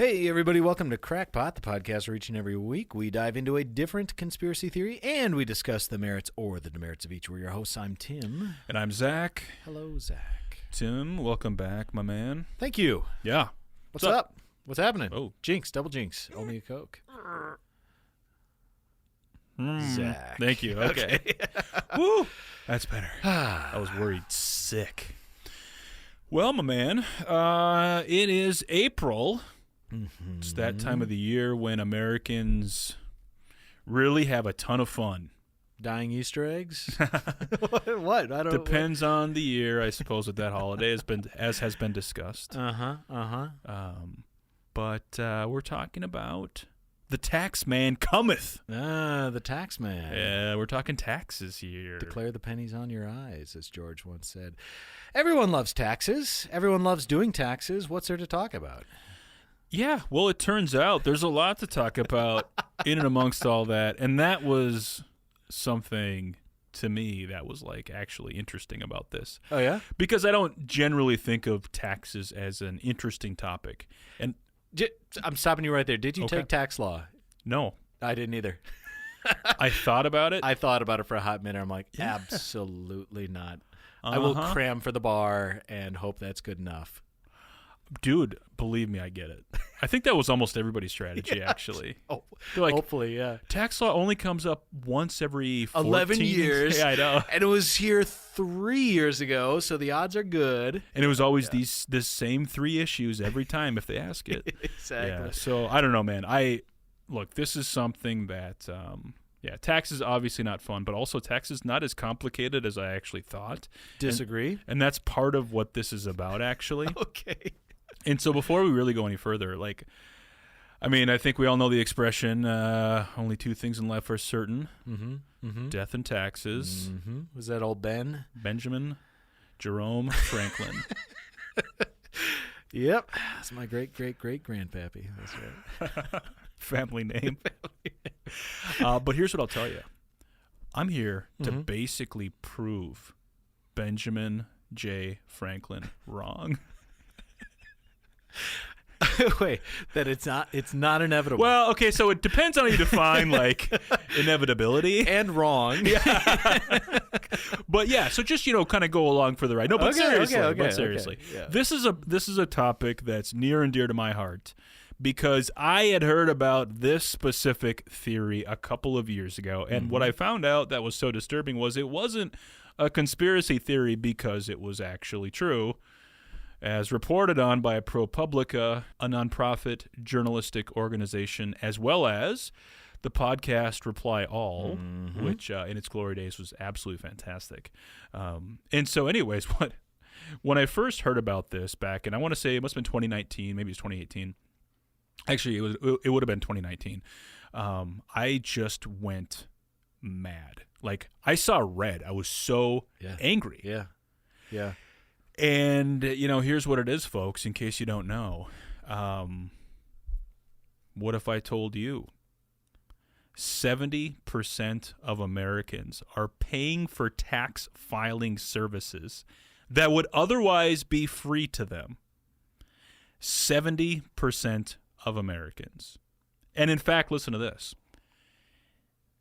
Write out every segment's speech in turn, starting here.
Hey, everybody, welcome to Crackpot, the podcast where each and every week we dive into a different conspiracy theory and we discuss the merits or the demerits of each. We're your hosts. I'm Tim. And I'm Zach. Hello, Zach. Tim, welcome back, my man. Thank you. Yeah. What's up? What's happening? Oh. Jinx, double jinx. Owe me a Coke. Zach. Thank you. Okay. Woo. That's better. I was worried sick. Well, my man, it is April. Mm-hmm. It's that time of the year when Americans really have a ton of fun. Dying Easter eggs? What? I don't. Depends on the year, I suppose. With that holiday has been discussed. But we're talking about the tax man cometh. The tax man. Yeah, we're talking taxes here. Declare the pennies on your eyes, as George once said. Everyone loves taxes. Everyone loves doing taxes. What's there to talk about? Yeah, well, it turns out there's a lot to talk about in and amongst all that, and that was something to me that was like actually interesting about this. Oh, yeah? Because I don't generally think of taxes as an interesting topic. And I'm stopping you right there. Did you take tax law? No. I didn't either. I thought about it. I thought about it for a hot minute. I'm like, absolutely not. I will cram for the bar and hope that's good enough. Dude, believe me, I get it. I think that was almost everybody's strategy, actually. Oh, like, hopefully, yeah. Tax law only comes up once every 11 years. Yeah, I know. And it was here 3 years ago, so the odds are good. And it was always this same 3 issues every time if they ask it. Exactly. Yeah, so I don't know, man. Look, this is something that, tax is obviously not fun, but also tax is not as complicated as I actually thought. Disagree. And that's part of what this is about, actually. Okay. And so before we really go any further, I think we all know the expression, only 2 things in life are certain, death and taxes. Mm-hmm. Was that old Ben? Benjamin Jerome Franklin. Yep. That's my great-great-great-grandpappy. That's right. Family name. But here's what I'll tell you. I'm here to basically prove Benjamin J. Franklin wrong. Wait, that it's not inevitable. Well, okay, so it depends on how you define inevitability and wrong. Yeah. But yeah, so just kind of go along for the ride. No, but seriously. Yeah. This is a topic that's near and dear to my heart because I had heard about this specific theory a couple of years ago, and what I found out that was so disturbing was it wasn't a conspiracy theory because it was actually true. As reported on by ProPublica, a nonprofit journalistic organization, as well as the podcast Reply All, which in its glory days was absolutely fantastic. And so anyways, when I first heard about this back, and I want to say it must have been 2019, maybe it's 2018. Actually, it would have been 2019. I just went mad. I saw red. I was so angry. Yeah. Yeah. And, here's what it is, folks, in case you don't know. What if I told you 70% of Americans are paying for tax filing services that would otherwise be free to them? 70% of Americans. And in fact, listen to this.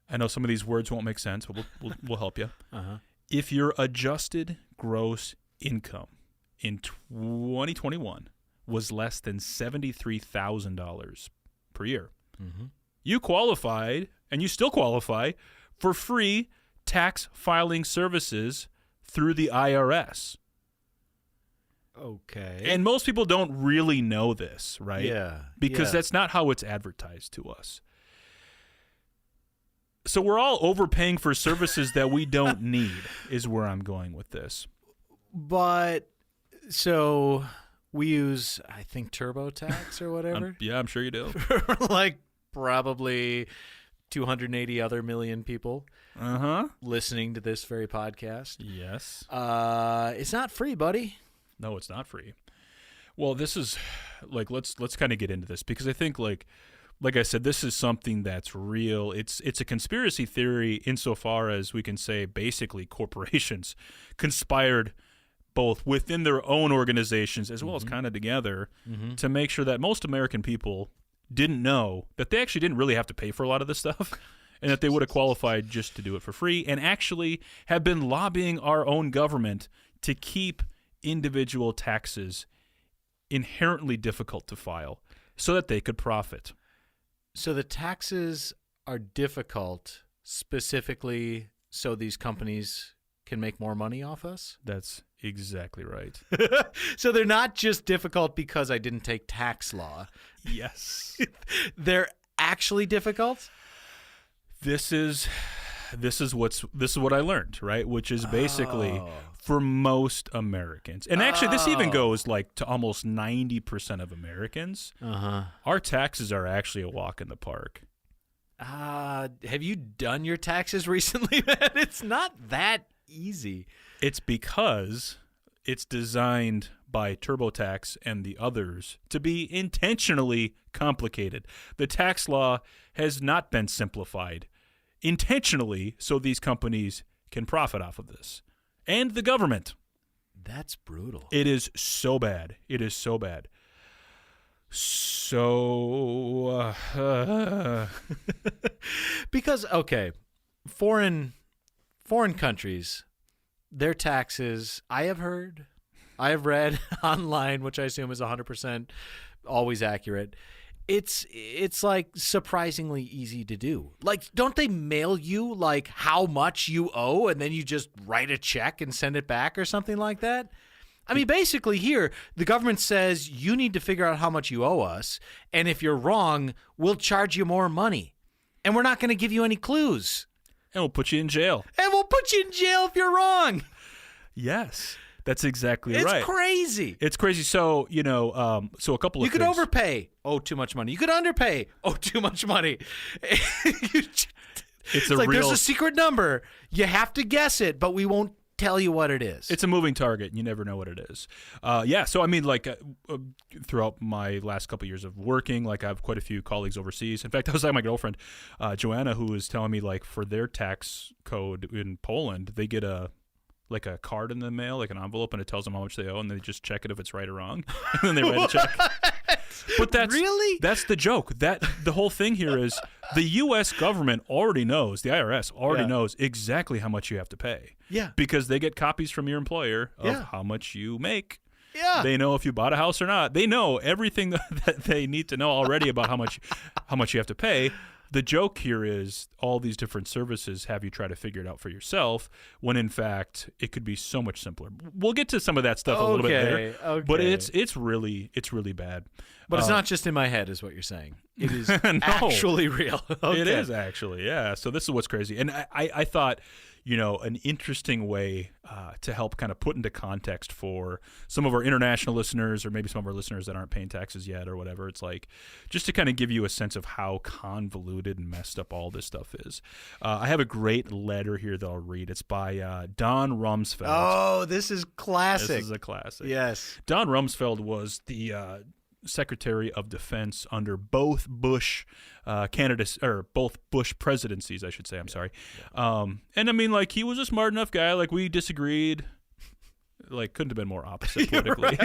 I know some of these words won't make sense, but we'll help you. If your adjusted gross income in 2021 was less than $73,000 per year, you qualified, and you still qualify, for free tax filing services through the IRS. Okay. And most people don't really know this, right? Yeah. Because that's not how it's advertised to us. So we're all overpaying for services that we don't need, is where I'm going with this. But, so we use, I think, TurboTax or whatever. I'm sure you do. Probably 280 other million people listening to this very podcast. Yes. It's not free, buddy. No, it's not free. Well, this is, let's kind of get into this because I think, like I said, this is something that's real. It's a conspiracy theory insofar as we can say basically corporations conspired both within their own organizations as well as kind of together to make sure that most American people didn't know that they actually didn't really have to pay for a lot of this stuff and that they would have qualified just to do it for free, and actually have been lobbying our own government to keep individual taxes inherently difficult to file so that they could profit. So the taxes are difficult specifically so these companies can make more money off us? That's exactly right. So they're not just difficult because I didn't take tax law. Yes. They're actually difficult? This is what I learned, right? Which is basically for most Americans. And actually this even goes like to almost 90% of Americans. Our taxes are actually a walk in the park. Have you done your taxes recently, man? It's not that easy. It's because it's designed by TurboTax and the others to be intentionally complicated. The tax law has not been simplified intentionally so these companies can profit off of this. And the government. That's brutal. It is so bad. It is so bad. So, because, okay, foreign countries, their taxes, I have read online, which I assume is 100% always accurate. It's like surprisingly easy to do. Like, don't they mail you like how much you owe and then you just write a check and send it back or something like that? I mean, basically here, the government says you need to figure out how much you owe us, and if you're wrong, we'll charge you more money. And we're not going to give you any clues. And we'll put you in jail. And we'll put you in jail if you're wrong. Yes, that's exactly right. It's crazy. It's crazy. So, so a couple of You things. could overpay, owe too much money. You could underpay, owe too much money. It's like there's a secret number. You have to guess it, but we won't tell you what it is. It's a moving target. You never know what it is. So I mean, like throughout my last couple of years of working, like I have quite a few colleagues overseas. In fact, I was like my girlfriend, Joanna, who was telling me like for their tax code in Poland, they get a card in the mail, like an envelope, and it tells them how much they owe, and they just check it if it's right or wrong, and then they write a check. But that's the joke. That the whole thing here is the U.S. government already knows, the IRS already knows exactly how much you have to pay. Yeah. Because they get copies from your employer of how much you make. Yeah. They know if you bought a house or not. They know everything that they need to know already about how much you have to pay. The joke here is all these different services have you try to figure it out for yourself when, in fact, it could be so much simpler. We'll get to some of that stuff a little bit later. Okay. But it's really bad. But it's not just in my head is what you're saying. It is actually real. Okay. It is actually, yeah. So this is what's crazy. And I thought, an interesting way to help kind of put into context for some of our international listeners or maybe some of our listeners that aren't paying taxes yet or whatever. It's like just to kind of give you a sense of how convoluted and messed up all this stuff is. I have a great letter here that I'll read. It's by Don Rumsfeld. Oh, this is classic. This is a classic. Yes. Don Rumsfeld was the Secretary of Defense under both Bush candidates, or both Bush presidencies, I should say. I'm sorry. And I mean, like, he was a smart enough guy. Like, we disagreed. Like, couldn't have been more opposite politically.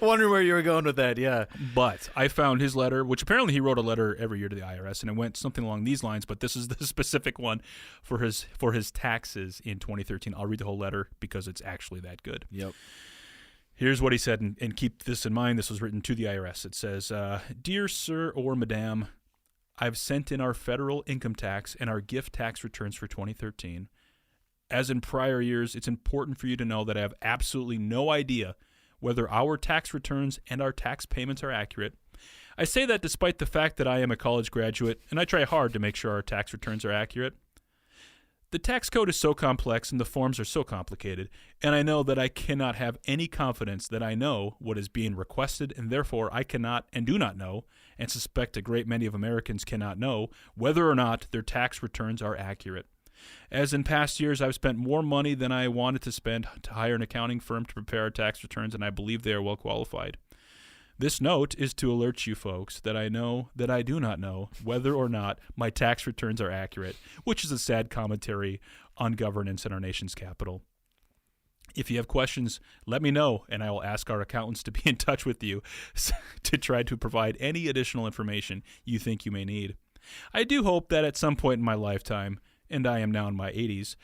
Wondering where you were going with that, yeah. But I found his letter, which apparently he wrote a letter every year to the IRS, and it went something along these lines, but this is the specific one for his taxes in 2013. I'll read the whole letter because it's actually that good. Yep. Here's what he said, and keep this in mind. This was written to the IRS. It says, Dear Sir or Madame, I've sent in our federal income tax and our gift tax returns for 2013. As in prior years, it's important for you to know that I have absolutely no idea whether our tax returns and our tax payments are accurate. I say that despite the fact that I am a college graduate, and I try hard to make sure our tax returns are accurate. The tax code is so complex and the forms are so complicated, and I know that I cannot have any confidence that I know what is being requested, and therefore I cannot and do not know, and suspect a great many of Americans cannot know, whether or not their tax returns are accurate. As in past years, I've spent more money than I wanted to spend to hire an accounting firm to prepare our tax returns, and I believe they are well qualified. This note is to alert you folks that I know that I do not know whether or not my tax returns are accurate, which is a sad commentary on governance in our nation's capital. If you have questions, let me know, and I will ask our accountants to be in touch with you to try to provide any additional information you think you may need. I do hope that at some point in my lifetime, and I am now in my 80s,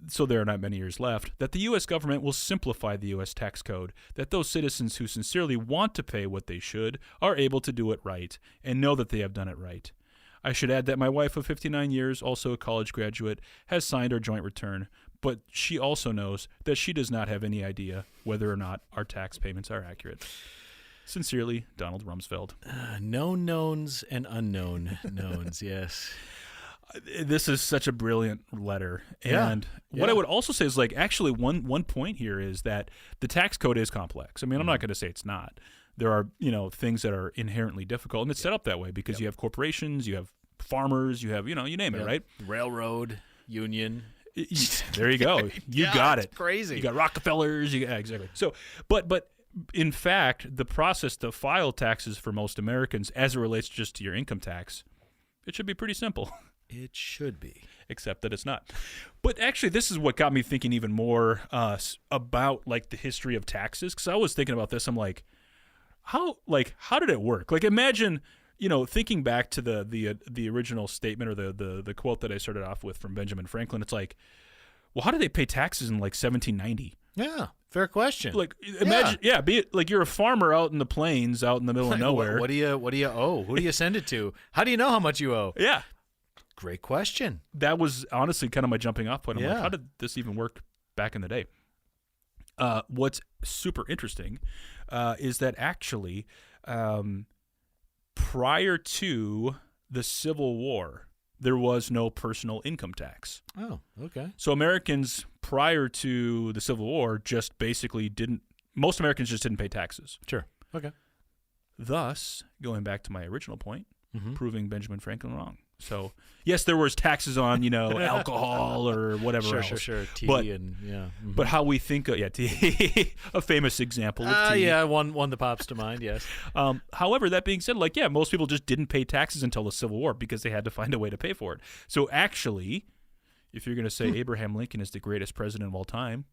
so there are not many years left, that the U.S. government will simplify the U.S. tax code, that those citizens who sincerely want to pay what they should are able to do it right and know that they have done it right. I should add that my wife of 59 years, also a college graduate, has signed our joint return, but she also knows that she does not have any idea whether or not our tax payments are accurate. Sincerely, Donald Rumsfeld. Known knowns and unknown knowns, yes. This is such a brilliant letter. And what I would also say is, like, actually one point here is that the tax code is complex. I mean, I'm not going to say it's not. There are, things that are inherently difficult, and it's set up that way because you have corporations, you have farmers, you have, you name it, right? Railroad, union. There you go. You got it. Crazy. You got Rockefellers. Exactly. So, but in fact, the process to file taxes for most Americans, as it relates just to your income tax, it should be pretty simple. It should be. Except that it's not. But actually, this is what got me thinking even more about, like, the history of taxes. Because I was thinking about this. I'm like, how did it work? Like, imagine, thinking back to the original statement or the quote that I started off with from Benjamin Franklin. It's like, well, how did they pay taxes in, like, 1790? Yeah, fair question. Like, imagine, be it like you're a farmer out in the plains, out in the middle of nowhere. What do you owe? Who do you send it to? How do you know how much you owe? Yeah. Great question. That was honestly kind of my jumping off point. I'm like, how did this even work back in the day? What's super interesting is that actually prior to the Civil War, there was no personal income tax. Oh, okay. So Americans prior to the Civil War just basically most Americans just didn't pay taxes. Sure. Okay. Thus, going back to my original point, proving Benjamin Franklin wrong. So, yes, there was taxes on, alcohol or whatever else. Sure. Tea But how we think of, tea, a famous example of tea. Yeah, one that pops to mind, yes. However, that being said, most people just didn't pay taxes until the Civil War because they had to find a way to pay for it. So, actually, if you're going to say Abraham Lincoln is the greatest president of all time,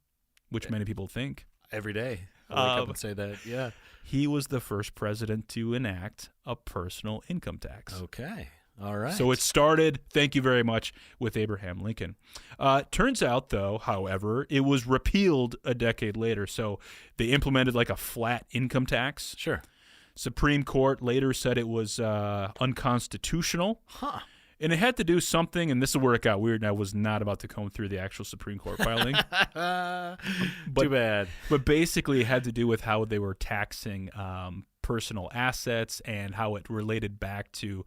which many people think. Every day. I wake up and say that, yeah. He was the first president to enact a personal income tax. Okay. All right. So it started, thank you very much, with Abraham Lincoln. Turns out, though, however, it was repealed a decade later. So they implemented like a flat income tax. Sure. Supreme Court later said it was unconstitutional. Huh. And it had to do something, and this is where it got weird, and I was not about to comb through the actual Supreme Court filing. Too bad. But basically it had to do with how they were taxing personal assets and how it related back to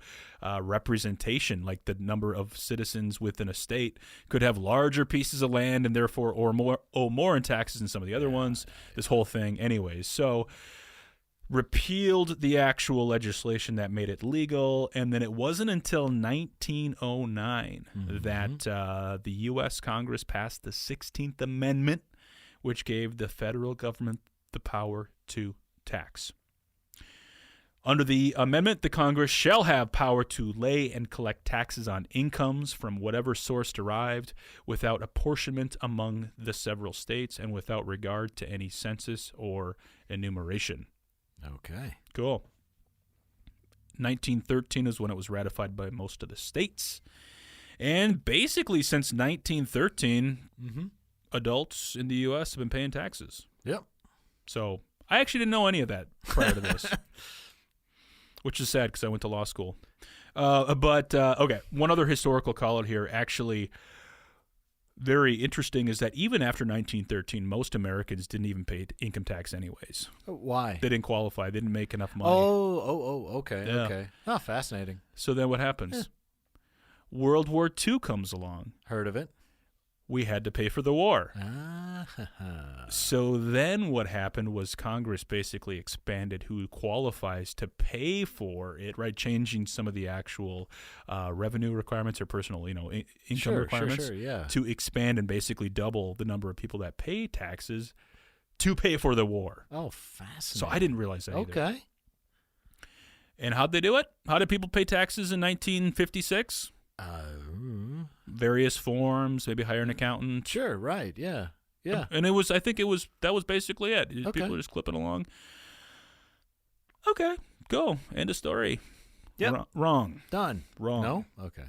representation, like the number of citizens within a state could have larger pieces of land and therefore owe more in taxes than some of the other ones, this whole thing. Anyways, so repealed the actual legislation that made it legal, and then it wasn't until 1909 that the U.S. Congress passed the 16th Amendment, which gave the federal government the power to tax. Under the amendment, the Congress shall have power to lay and collect taxes on incomes from whatever source derived, without apportionment among the several states and without regard to any census or enumeration. Okay. Cool. 1913 is when it was ratified by most of the states. And basically since 1913, adults in the U.S. have been paying taxes. Yep. So I actually didn't know any of that prior to this, which is sad because I went to law school. Okay, one other historical call-out here, actually very interesting, is that even after 1913, most Americans didn't even pay income tax anyways. Why? They didn't qualify. They didn't make enough money. Okay, Yeah. okay. Oh, fascinating. So then what happens? World War II comes along. Heard of it? We had to pay for the war. Ah. So then what happened was Congress basically expanded who qualifies to pay for it, right? Changing some of the actual revenue requirements or personal, income requirements to expand and basically double the number of people that pay taxes to pay for the war. Oh, fascinating. So I didn't realize that either. Okay. And how'd they do it? How did people pay taxes in 1956? Various forms, maybe hire an accountant. Sure, right, yeah. Yeah. And that was basically it. Okay. People were just clipping along. Okay, go. End of story. Yep. Wrong. Done. Wrong. No? Okay.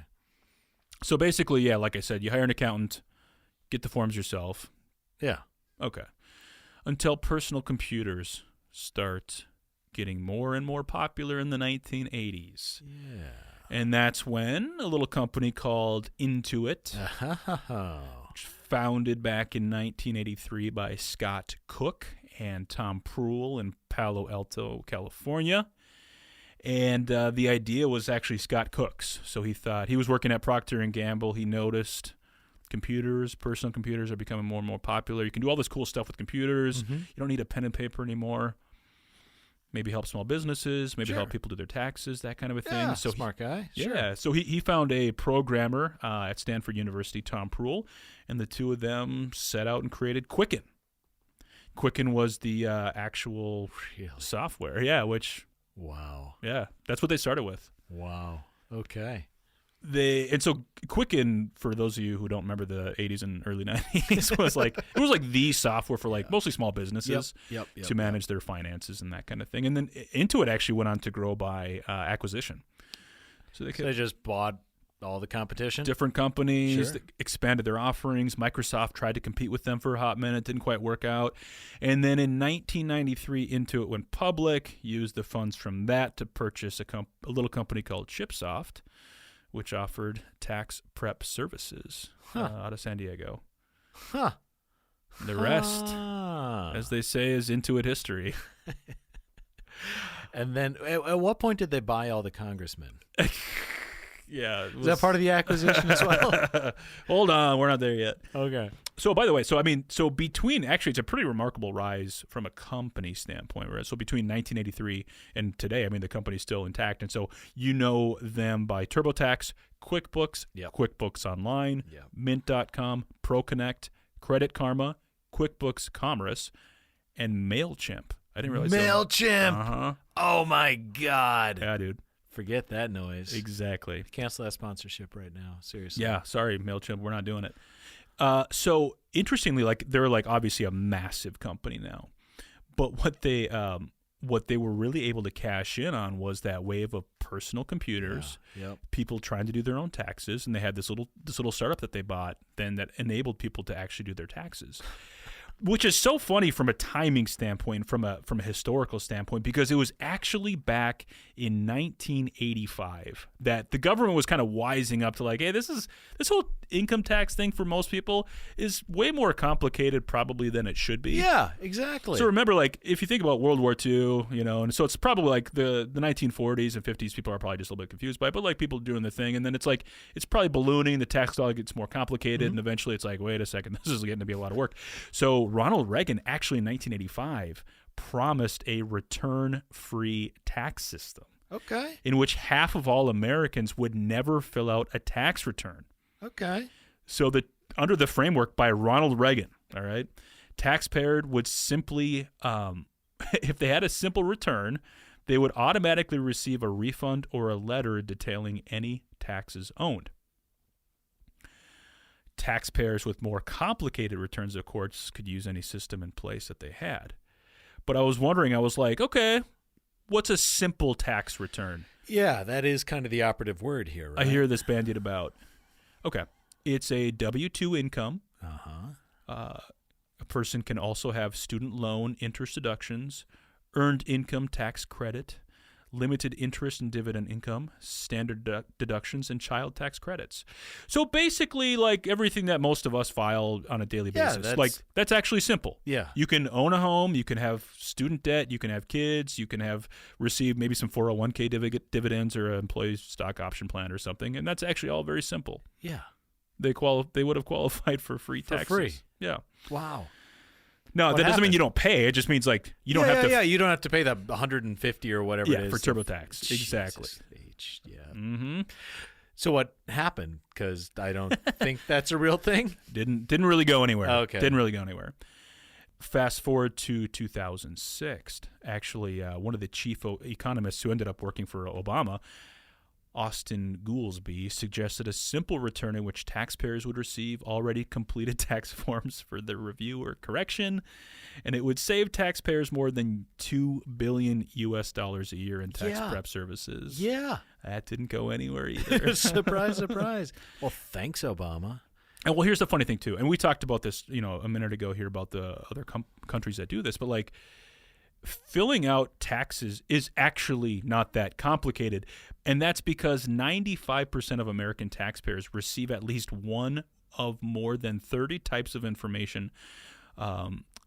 So basically, yeah, like I said, you hire an accountant, get the forms yourself. Yeah. Okay. Until personal computers start getting more and more popular in the 1980s. Yeah. And that's when a little company called Intuit, founded back in 1983 by Scott Cook and Tom Proul in Palo Alto, California. And the idea was actually Scott Cook's. So he thought, he was working at Procter & Gamble. He noticed personal computers are becoming more and more popular. You can do all this cool stuff with computers. Mm-hmm. You don't need a pen and paper anymore. Maybe help small businesses, maybe help people do their taxes, that kind of a thing. Yeah, So smart guy. Yeah, so he found a programmer at Stanford University, Tom Proul, and the two of them set out and created Quicken. Quicken was the actual software, Wow. that's what they started with. Wow. Okay. And so Quicken, for those of you who don't remember the 80s and early 90s, was like the software for mostly small businesses to manage their finances and that kind of thing. And then Intuit actually went on to grow by acquisition. So they just bought all the competition? Different companies, Sure. expanded their offerings. Microsoft tried to compete with them for a hot minute, didn't quite work out. And then in 1993, Intuit went public, used the funds from that to purchase a little company called Chipsoft, which offered tax prep services out of San Diego. Huh. The rest, as they say, is Intuit history. And then at what point did they buy all the congressmen? Yeah. Is that part of the acquisition as well? Hold on, we're not there yet. Okay. So, by the way, it's a pretty remarkable rise from a company standpoint, right? So between 1983 and today, the company's still intact. And so you know them by TurboTax, QuickBooks, QuickBooks Online, Mint.com, ProConnect, Credit Karma, QuickBooks Commerce, and MailChimp. I didn't realize MailChimp! Oh, my God. Yeah, dude. Forget that noise. Exactly. Cancel that sponsorship right now. Seriously. Yeah, sorry, MailChimp. We're not doing it. So interestingly, they're obviously a massive company now, but what they were really able to cash in on was that wave of personal computers, people trying to do their own taxes, and they had this little startup that they bought then that enabled people to actually do their taxes. Which is so funny from a timing standpoint, from a historical standpoint, because it was actually back in 1985 that the government was kind of wising up to hey, this whole income tax thing for most people is way more complicated probably than it should be. Yeah, exactly. So remember, if you think about World War II, and so it's probably the 1940s and 50s, people are probably just a little bit confused by it, but people doing the thing, and then it's it's probably ballooning, the tax law gets more complicated, and eventually it's wait a second, this is getting to be a lot of work. So Ronald Reagan actually in 1985 promised a return-free tax system. Okay. In which half of all Americans would never fill out a tax return. Okay. So under the framework by Ronald Reagan, all right, taxpayer would simply, if they had a simple return, they would automatically receive a refund or a letter detailing any taxes owed. Taxpayers with more complicated returns, of course, could use any system in place that they had. But I was wondering, okay, what's a simple tax return? Yeah, that is kind of the operative word here, right? I hear this bandied about. Okay. It's a W-2 income. A person can also have student loan interest deductions, earned income tax credit, limited interest and dividend income, standard deductions, and child tax credits. So basically, everything that most of us file on a daily basis. That's actually simple. Yeah. You can own a home, you can have student debt, you can have kids, you can receive maybe some 401k dividends or an employee stock option plan or something, and that's actually all very simple. Yeah. They would have qualified for free taxes. For free. Yeah. Wow. No, that doesn't mean you don't pay. It just means you don't have to. Yeah, you don't have to pay the $150 or whatever it is. For TurboTax. Exactly. Yeah. Mm-hmm. So what happened? Because I don't think that's a real thing. Didn't really go anywhere. Okay. Didn't really go anywhere. Fast forward to 2006. Actually, one of the chief economists who ended up working for Obama Austin Goolsbee, suggested a simple return in which taxpayers would receive already completed tax forms for their review or correction, and it would save taxpayers more than $2 billion a year in tax prep services. Yeah. That didn't go anywhere either. Surprise, surprise. Well, thanks, Obama. And well, here's the funny thing, too, and we talked about this, a minute ago here about the other countries that do this, but like, filling out taxes is actually not that complicated, and that's because 95% of American taxpayers receive at least one of more than 30 types of information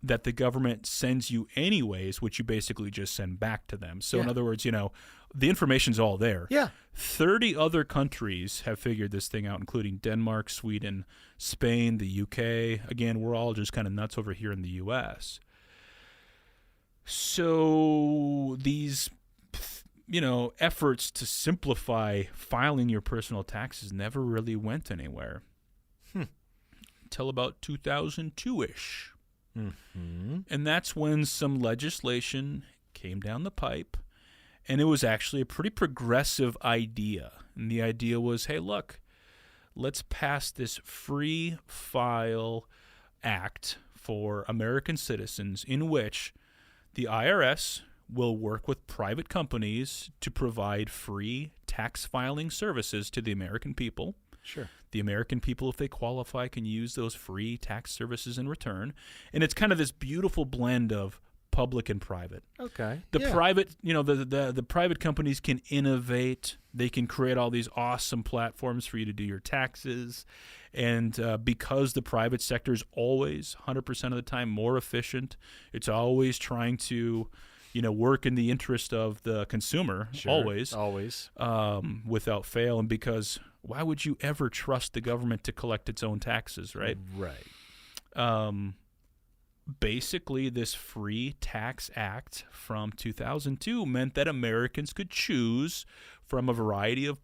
that the government sends you anyways, which you basically just send back to them. So in other words, the information's all there. Yeah. 30 other countries have figured this thing out, including Denmark, Sweden, Spain, the UK. Again, we're all just kind of nuts over here in the U.S. So these, efforts to simplify filing your personal taxes never really went anywhere until about 2002-ish. Mm-hmm. And that's when some legislation came down the pipe, and it was actually a pretty progressive idea. And the idea was, hey, look, let's pass this Free File Act for American citizens in which the IRS will work with private companies to provide free tax filing services to the American people. Sure. The American people, if they qualify, can use those free tax services in return. And it's kind of this beautiful blend of public and private. Okay. The private, the private companies can innovate. They can create all these awesome platforms for you to do your taxes. And because the private sector is always 100% of the time more efficient, it's always trying to, work in the interest of the consumer, always, without fail. And because why would you ever trust the government to collect its own taxes, right? Right. Basically, this Free Tax Act from 2002 meant that Americans could choose from a variety of,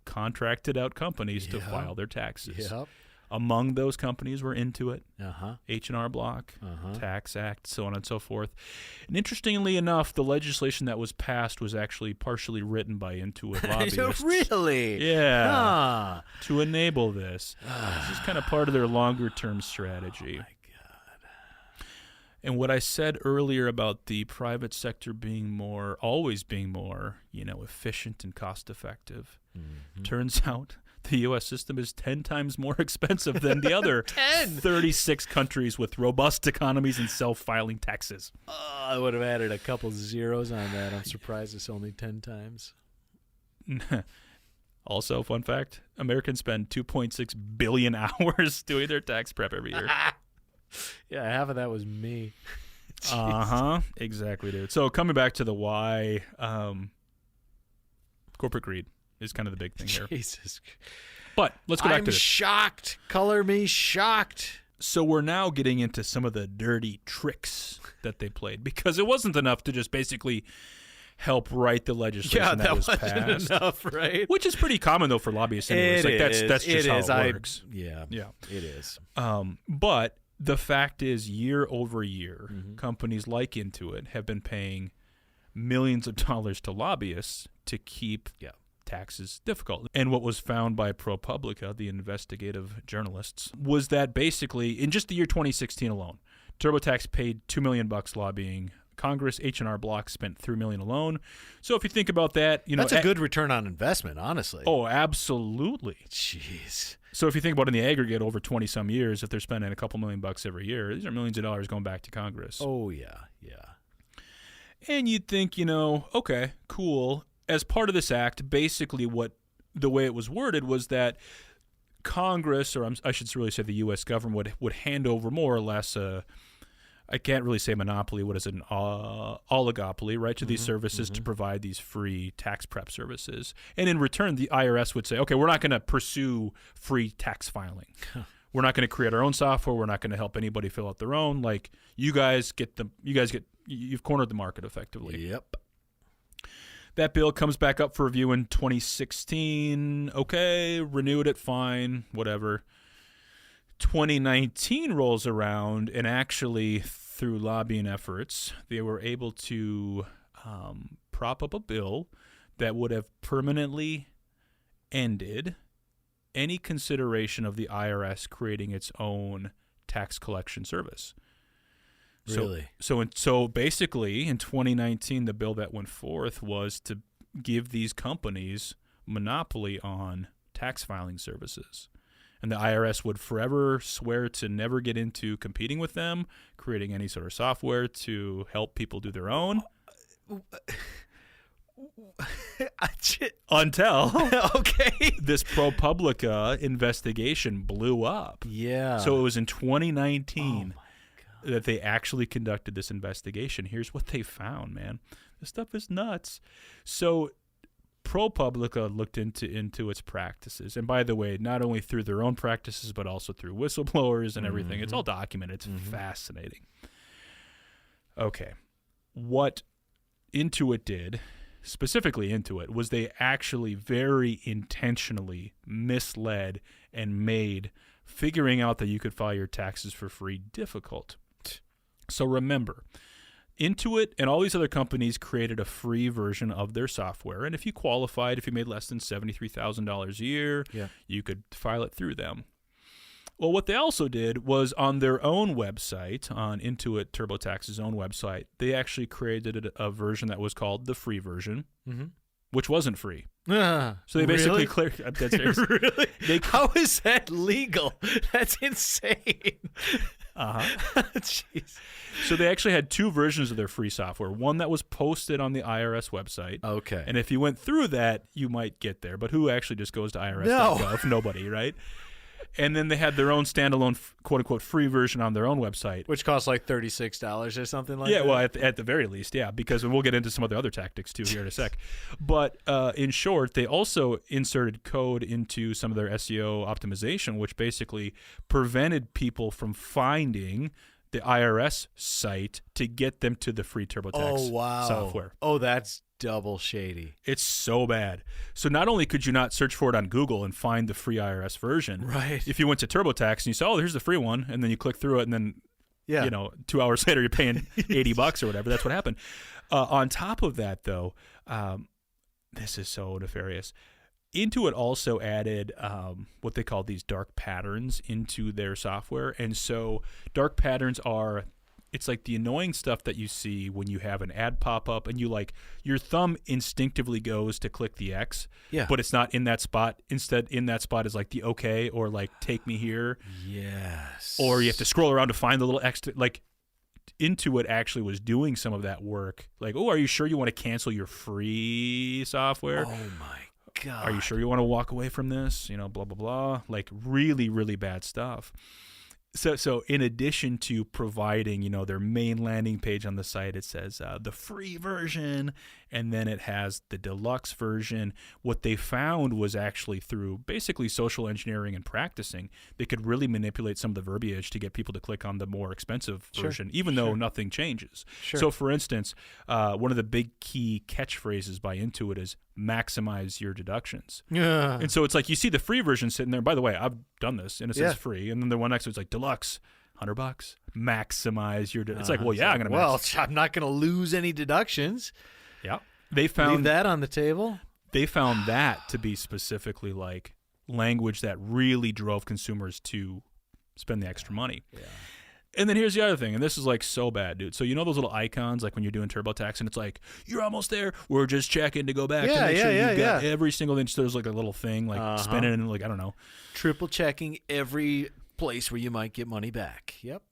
contracted out companies to file their taxes. Yep. Among those companies were Intuit, Uh-huh. H&R Block, Uh-huh. Tax Act, so on and so forth. And interestingly enough, the legislation that was passed was actually partially written by Intuit lobbyists. Really? Yeah. Huh. To enable this. This is kind of part of their longer-term strategy. Oh, my God. And what I said earlier about the private sector always being more, efficient and cost-effective, turns out the U.S. system is 10 times more expensive than the other 36 countries with robust economies and self-filing taxes. I would have added a couple zeros on that. I'm surprised it's only 10 times. Also, fun fact, Americans spend 2.6 billion hours doing their tax prep every year. Yeah, half of that was me. Exactly, dude. So coming back to the why, corporate greed is kind of the big thing here. Jesus. But let's go back I'm to this. shocked. Color me shocked. So we're now getting into some of the dirty tricks that they played, because it wasn't enough to just basically help write the legislation that was wasn't passed. enough, right? Which is pretty common though for lobbyists. Anyways. That's just how it works. Yeah, it is. But the fact is, year over year, companies like Intuit have been paying millions of dollars to lobbyists to keep taxes difficult. And what was found by ProPublica, the investigative journalists, was that basically in just the year 2016 alone, TurboTax paid $2 million lobbying Congress. H&R Block spent $3 million alone. So if you think about that, that's a good return on investment, honestly. Oh, absolutely. Jeez. So if you think about it in the aggregate over 20 some years, if they're spending a couple $1 million every year, these are millions of dollars going back to Congress. Oh yeah. And you'd think, okay, cool. As part of this act, basically the way it was worded was that Congress, or I should really say the U.S. government, would hand over more or less I can't really say monopoly. What is it? An oligopoly, right, to these services to provide these free tax prep services. And in return, the IRS would say, okay, we're not going to pursue free tax filing. We're not going to create our own software. We're not going to help anybody fill out their own. Like, you've cornered the market effectively. Yep. That bill comes back up for review in 2016. Okay, renewed it, fine, whatever. 2019 rolls around, and actually, through lobbying efforts, they were able to prop up a bill that would have permanently ended any consideration of the IRS creating its own tax collection service. Really? So basically, in 2019, the bill that went forth was to give these companies monopoly on tax filing services. And the IRS would forever swear to never get into competing with them, creating any sort of software to help people do their own. Until okay, this ProPublica investigation blew up. Yeah. So it was in 2019 that they actually conducted this investigation. Here's what they found, man. This stuff is nuts. So ProPublica looked into its practices. And by the way, not only through their own practices, but also through whistleblowers and everything. It's all documented. It's fascinating. Okay. What Intuit did, specifically Intuit, was they actually very intentionally misled and made figuring out that you could file your taxes for free difficult. So remember, Intuit and all these other companies created a free version of their software. And if you qualified, if you made less than $73,000 a year, you could file it through them. Well, what they also did was on their own website, on Intuit TurboTax's own website, they actually created a version that was called the free version, which wasn't free. So they basically cleared. Really? How is that legal? That's insane. Jeez. So they actually had two versions of their free software. One that was posted on the IRS website. Okay. And if you went through that, you might get there. But who actually just goes to IRS.gov? No. Nobody, right? And then they had their own standalone, quote-unquote, free version on their own website. Which costs like $36 or something like that? Yeah, well, at the very least, yeah, because we'll get into some of the other tactics, too, here in a sec. But in short, they also inserted code into some of their SEO optimization, which basically prevented people from finding the IRS site to get them to the free TurboTax software. Oh, that's double shady. It's so bad. So not only could you not search for it on Google and find the free IRS version, right? If you went to TurboTax and you saw, oh, here's the free one, and then you click through it, and then, 2 hours later you're paying $80 or whatever. That's what happened. On top of that, though, this is so nefarious. Intuit also added what they call these dark patterns into their software. And so dark patterns are, it's like the annoying stuff that you see when you have an ad pop up and your thumb instinctively goes to click the X, but it's not in that spot. Instead, in that spot is like the OK or like take me here. Yes. Or you have to scroll around to find the little X. Intuit actually was doing some of that work. Like, oh, are you sure you want to cancel your free software? Oh, my God. Are you sure you want to walk away from this? Blah, blah, blah. Like really, really bad stuff. So in addition to providing, their main landing page on the site, it says the free version, and then it has the deluxe version. What they found was actually through basically social engineering and practicing, they could really manipulate some of the verbiage to get people to click on the more expensive version, even though nothing changes. So, for instance, one of the big key catchphrases by Intuit is maximize your deductions. And so it's like you see the free version sitting there. By the way, I've done this, and it says free, and then the one next to it's like deluxe, $100, maximize your. It's like, well, yeah, I'm gonna. Well, I'm not gonna lose any deductions. Yeah, they found leave that on the table. They found that to be specifically like language that really drove consumers to spend the extra money. Yeah. And then here's the other thing, and this is like so bad, dude. So you know those little icons like when you're doing TurboTax, and it's like you're almost there. We're just checking to go back to make sure you've got every single thing. So there's like a little thing like spinning and like I don't know, triple checking every place where you might get money back. Yep.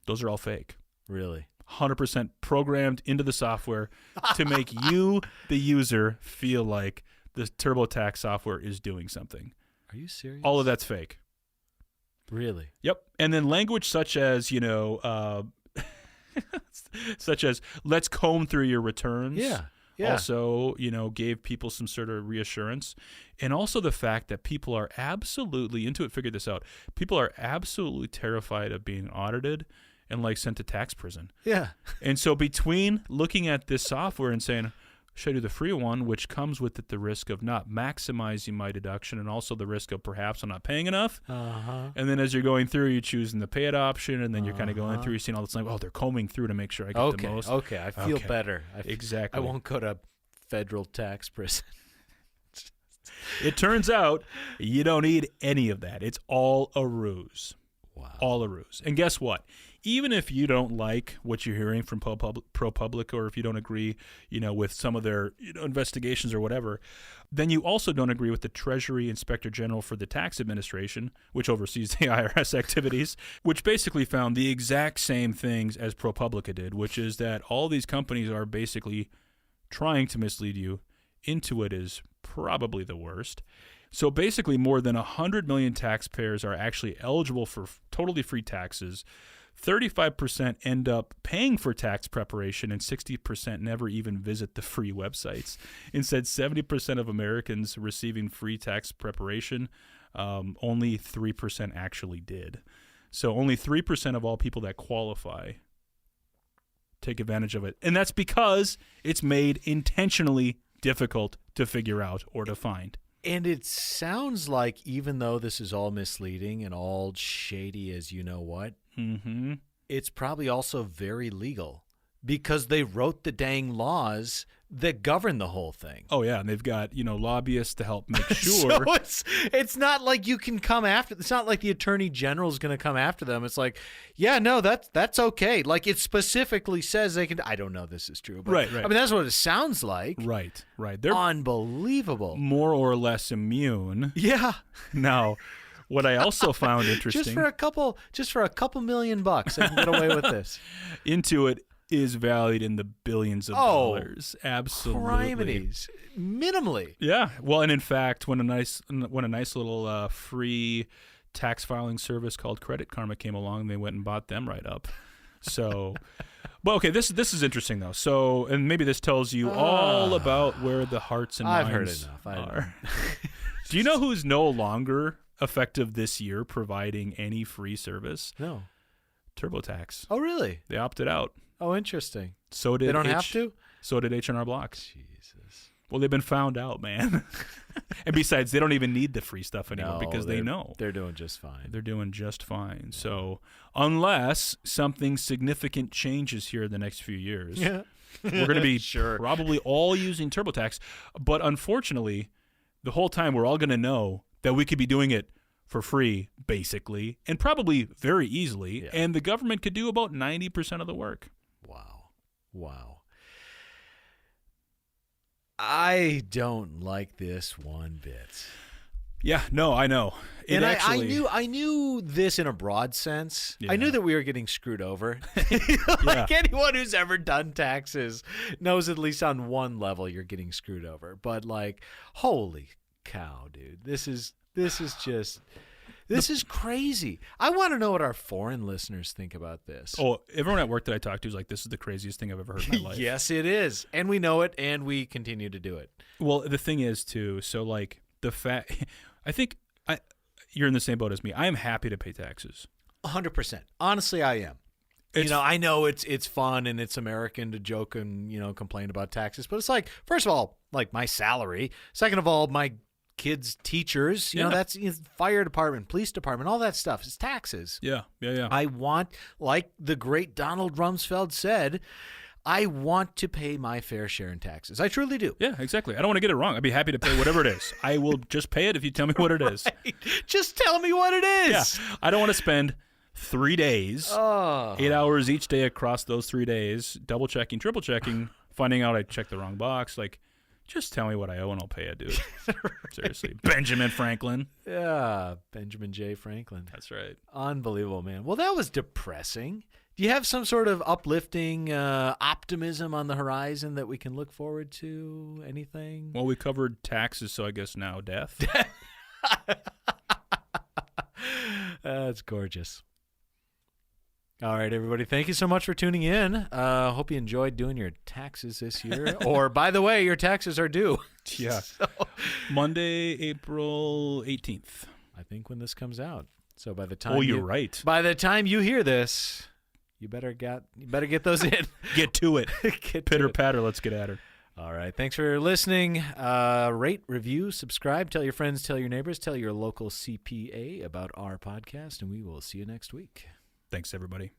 Those are all fake. Really? 100% programmed into the software to make you, the user, feel like the TurboTax software is doing something. Are you serious? All of that's fake. Really? Yep. And then language such as, such as let's comb through your returns. Yeah. Also, gave people some sort of reassurance. And also the fact that people are absolutely, Intuit figured this out, people are absolutely terrified of being audited and sent to tax prison. Yeah. And so between looking at this software and saying, should I do the free one, which comes with it the risk of not maximizing my deduction and also the risk of perhaps I'm not paying enough. And then as you're going through, you're choosing the pay it option, and then you're kind of going through, you're seeing all this they're combing through to make sure I get the most. Okay, I feel better. Exactly. I won't go to federal tax prison. It turns out you don't need any of that. It's all a ruse. Wow. All a ruse. And guess what? Even if you don't like what you're hearing from ProPublica, or if you don't agree, with some of their investigations or whatever, then you also don't agree with the Treasury Inspector General for the Tax Administration, which oversees the IRS activities, which basically found the exact same things as ProPublica did, which is that all these companies are basically trying to mislead you. Intuit is probably the worst. So basically more than 100 million taxpayers are actually eligible for totally free taxes. 35% end up paying for tax preparation, and 60% never even visit the free websites. Instead, 70% of Americans receiving free tax preparation, only 3% actually did. So only 3% of all people that qualify take advantage of it. And that's because it's made intentionally difficult to figure out or to find. And it sounds like, even though this is all misleading and all shady as you know what, it's probably also very legal, because they wrote the dang laws that govern the whole thing. Oh, yeah, and they've got, lobbyists to help make sure. So it's not like you can come after. It's not like the attorney general is going to come after them. It's like, yeah, no, that's okay. Like, it specifically says they can. I don't know this is true, but right. I mean, that's what it sounds like. Right. They're unbelievable. more or less immune. Yeah. Now, what I also found interesting, just for a couple $1 million, I can get away with this. Intuit is valued in the billions of dollars. Absolutely. Criminities. Minimally. Yeah. Well, and in fact, when a nice little free tax filing service called Credit Karma came along, they went and bought them right up. So, but okay, this is interesting though. So, and maybe this tells you all about where the hearts and minds I've heard enough. are. Do you know who's no longer effective this year providing any free service? No. TurboTax. Oh, really? They opted out. Oh, interesting. So did they don't have to? So did H&R Block. Jesus. Well, they've been found out, man. And besides, they don't even need the free stuff anymore because they know. They're doing just fine. They're doing just fine. So unless something significant changes here in the next few years, we're going to be probably all using TurboTax. But unfortunately, the whole time we're all going to know that we could be doing it for free, basically, and probably very easily, and the government could do about 90% of the work. Wow. I don't like this one bit. Yeah, no, I know. I knew this in a broad sense. Yeah. I knew that we were getting screwed over. Anyone who's ever done taxes knows at least on one level you're getting screwed over. But like, holy cow, dude. This is crazy. I want to know what our foreign listeners think about this. Oh, everyone at work that I talked to is like, this is the craziest thing I've ever heard in my life. Yes, it is. And we know it, and we continue to do it. Well, the thing is, too, so like the fact, I think you're in the same boat as me. I am happy to pay taxes. 100%. Honestly, I am. I know it's fun and it's American to joke and, complain about taxes. But it's like, first of all, like my salary. Second of all, my kids' teachers, that's fire department, police department, all that stuff is taxes. Yeah. I want, like the great Donald Rumsfeld said, I want to pay my fair share in taxes. I truly do. Yeah, exactly. I don't want to get it wrong. I'd be happy to pay whatever it is. I will just pay it if you tell me what it is. Just tell me what it is. Yeah. I don't want to spend 3 days, 8 hours each day across those 3 days, double checking, triple checking, finding out I checked the wrong box. Like, just tell me what I owe and I'll pay it, dude. Seriously. Benjamin Franklin. Yeah, Benjamin J. Franklin. That's right. Unbelievable, man. Well, that was depressing. Do you have some sort of uplifting optimism on the horizon that we can look forward to? Anything? Well, we covered taxes, so I guess now death. That's gorgeous. All right, everybody. Thank you so much for tuning in. Hope you enjoyed doing your taxes this year. Or, by the way, your taxes are due. Yeah. Monday, April 18th. I think when this comes out. So by the time you're right. By the time you hear this, you better get those in. Get to it. Pitter patter. Let's get at her. All right. Thanks for listening. Rate, review, subscribe. Tell your friends, tell your neighbors, tell your local CPA about our podcast, and we will see you next week. Thanks, everybody.